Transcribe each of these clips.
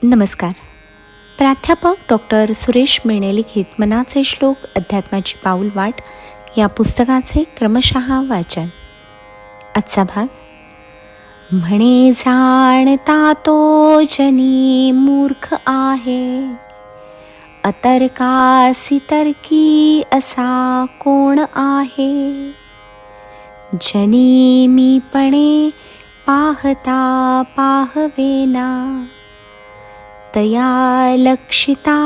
नमस्कार. प्राध्यापक डॉक्टर सुरेश मेणे लिखित मनाचे श्लोक अध्यात्माची पाऊलवाट या पुस्तकाचे क्रमशः वाचन. आजचा भाग. म्हणे जाणता तो जनी मूर्ख आहे, अतर्कासी तर्की असा कोण आहे. जनी मीपणे पाहता पाहवेना, तया लक्षिता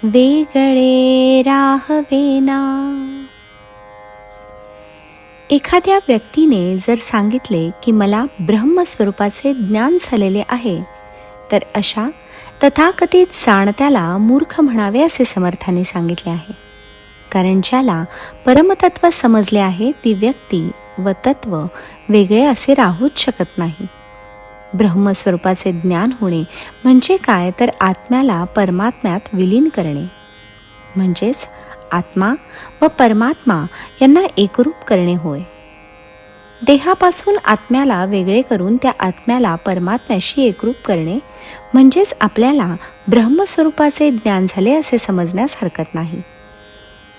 वेगळे राहवेना. एखाद्या व्यक्तीने जर सांगितले की मला ब्रह्मस्वरूपाचे ज्ञान झालेले आहे, तर अशा तथाकथित जाणत्याला मूर्ख म्हणावे असे समर्थाने सांगितले आहे. कारण ज्याला परमतत्व समजले आहे ती व्यक्ती व तत्व वेगळे असे राहूच शकत नाही. ब्रह्मस्वरूपाचे ज्ञान होणे म्हणजे काय, तर आत्म्याला परमात्म्यात विलीन करणे, म्हणजेच आत्मा व परमात्मा यांना एकरूप करणे होय. देहापासून आत्म्याला वेगळे करून त्या आत्म्याला परमात्म्याशी एकरूप करणे म्हणजेच आपल्याला ब्रह्मस्वरूपाचे ज्ञान झाले असे समजण्यास हरकत नाही.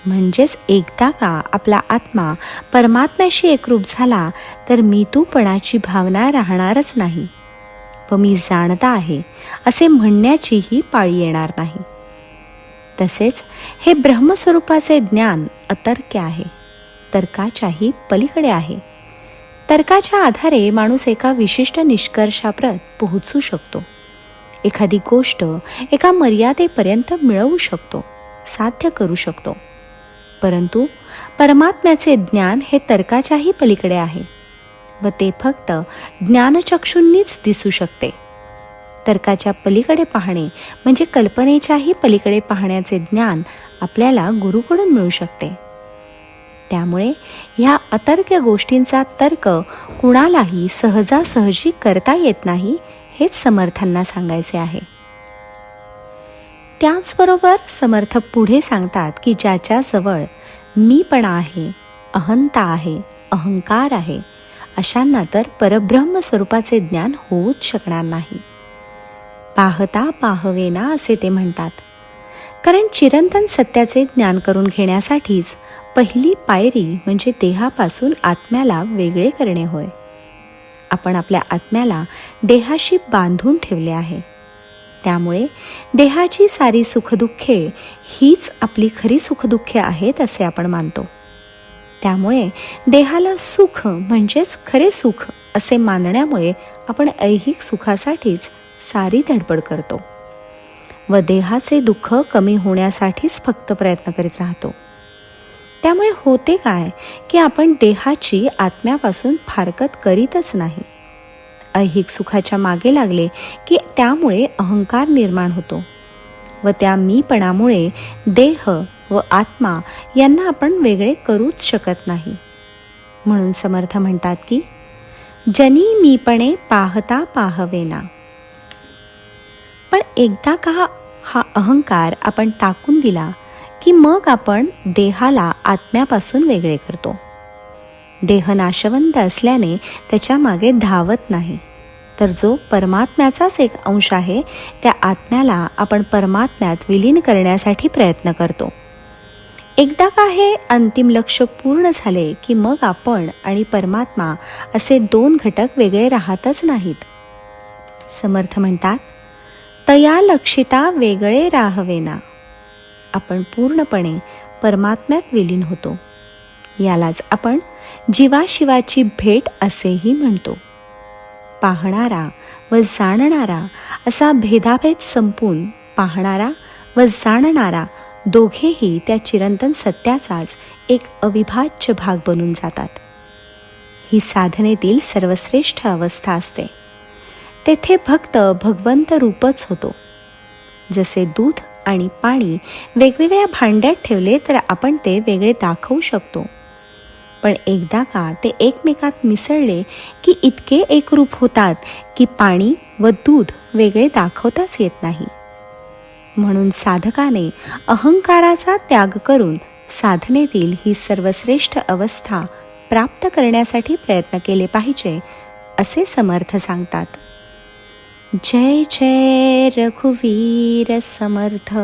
म्हणजेच एकदा का आपला आत्मा परमात्म्याशी एकरूप झाला तर मी तूपणाची भावना राहणारच नाही व मी जाणता आहे असे म्हणण्याचीही पाळी येणार नाही. तसेच हे ब्रह्मस्वरूपाचे ज्ञान अतर्क्य आहे, तर्काच्याही पलीकडे आहे. तर्काच्या आधारे माणूस एका विशिष्ट निष्कर्षाप्रत पोहोचू शकतो, एखादी गोष्ट एका मर्यादेपर्यंत मिळवू शकतो, साध्य करू शकतो. परंतु परमात्म्याचे ज्ञान हे तर्काच्याही पलीकडे आहे व ते फक्त ज्ञानचक्षूंनीच दिसू शकते. तर्काच्या पलीकडे पाहणे म्हणजे कल्पनेच्याही पलीकडे पाहण्याचे ज्ञान आपल्याला गुरूकडून मिळू शकते. त्यामुळे ह्या अतर्क्य गोष्टींचा तर्क कुणालाही सहजासहजी करता येत नाही, हेच समर्थांना सांगायचे आहे. त्याचबरोबर समर्थ पुढे सांगतात की ज्याच्याजवळ मीपणा आहे, अहंता आहे, अहंकार आहे, अशांना तर परब्रह्म स्वरूपाचे ज्ञान होऊच शकणार नाही. पाहता पाहवेना असे ते म्हणतात. कारण चिरंतन सत्याचे ज्ञान करून घेण्यासाठीच पहिली पायरी म्हणजे देहापासून आत्म्याला वेगळे करणे होय. आपण आपल्या आत्म्याला देहाशी बांधून ठेवले आहे. त्यामुळे देहाची सारी सुखदुःखे हीच आपली खरी सुखदुःखे आहेत असे आपण मानतो. त्यामुळे देहाला सुख म्हणजेच खरे सुख असे मानण्यामुळे आपण ऐहिक सुखासाठीच सारी धडपड करतो व देहाचे दुःख कमी होण्यासाठीच फक्त प्रयत्न करीत राहतो. त्यामुळे होते काय की आपण देहाची आत्म्यापासून फारकत करीतच नाही. ऐहिक सुखाच्या मागे लागले की त्यामुळे अहंकार निर्माण होतो व त्या मीपणामुळे देह व आत्मा यांना आपण वेगळे करूच शकत नाही. म्हणून समर्थ म्हणतात की जनी मीपणे पाहता पाहवेना. पण एकदा का हा अहंकार आपण टाकून दिला की मग आपण देहाला आत्म्यापासून वेगळे करतो. देह नाशवंत असल्याने त्याच्या मागे धावत नाही, तर जो परमात्म्याचाच एक अंश आहे त्या आत्म्याला आपण परमात्म्यात विलीन करण्यासाठी प्रयत्न करतो. एकदा का हे अंतिम लक्ष्य पूर्ण झाले की मग आपण आणि परमात्मा असे दोन घटक वेगळे राहतच नाहीत. समर्थ म्हणतात, तया लक्षिता वेगळे राहवेना. आपण पूर्णपणे परमात्म्यात विलीन होतो. यालाच आपण जीवाशिवाची भेट असेही म्हणतो. पाहणारा व जाणणारा असा भेदाभेद संपून पाहणारा व जाणणारा दोघेही त्या चिरंतन सत्याचाच एक अविभाज्य भाग बनून जातात. ही साधनेतील सर्वश्रेष्ठ अवस्था असते. तेथे फक्त भगवंत रूपच होतो. जसे दूध आणि पाणी वेगवेगळ्या भांड्यात ठेवले तर आपण ते वेगळे दाखवू शकतो, पण एकदा का ते एकमेकात मिसळले की इतके एकरूप होतात की पाणी व दूध वेगळे दाखवताच येत नाही. म्हणून साधकाने अहंकाराचा त्याग करून साधनेतील ही सर्वश्रेष्ठ अवस्था प्राप्त करण्यासाठी प्रयत्न केले पाहिजे असे समर्थ सांगतात. जय जय रघुवीर समर्थ.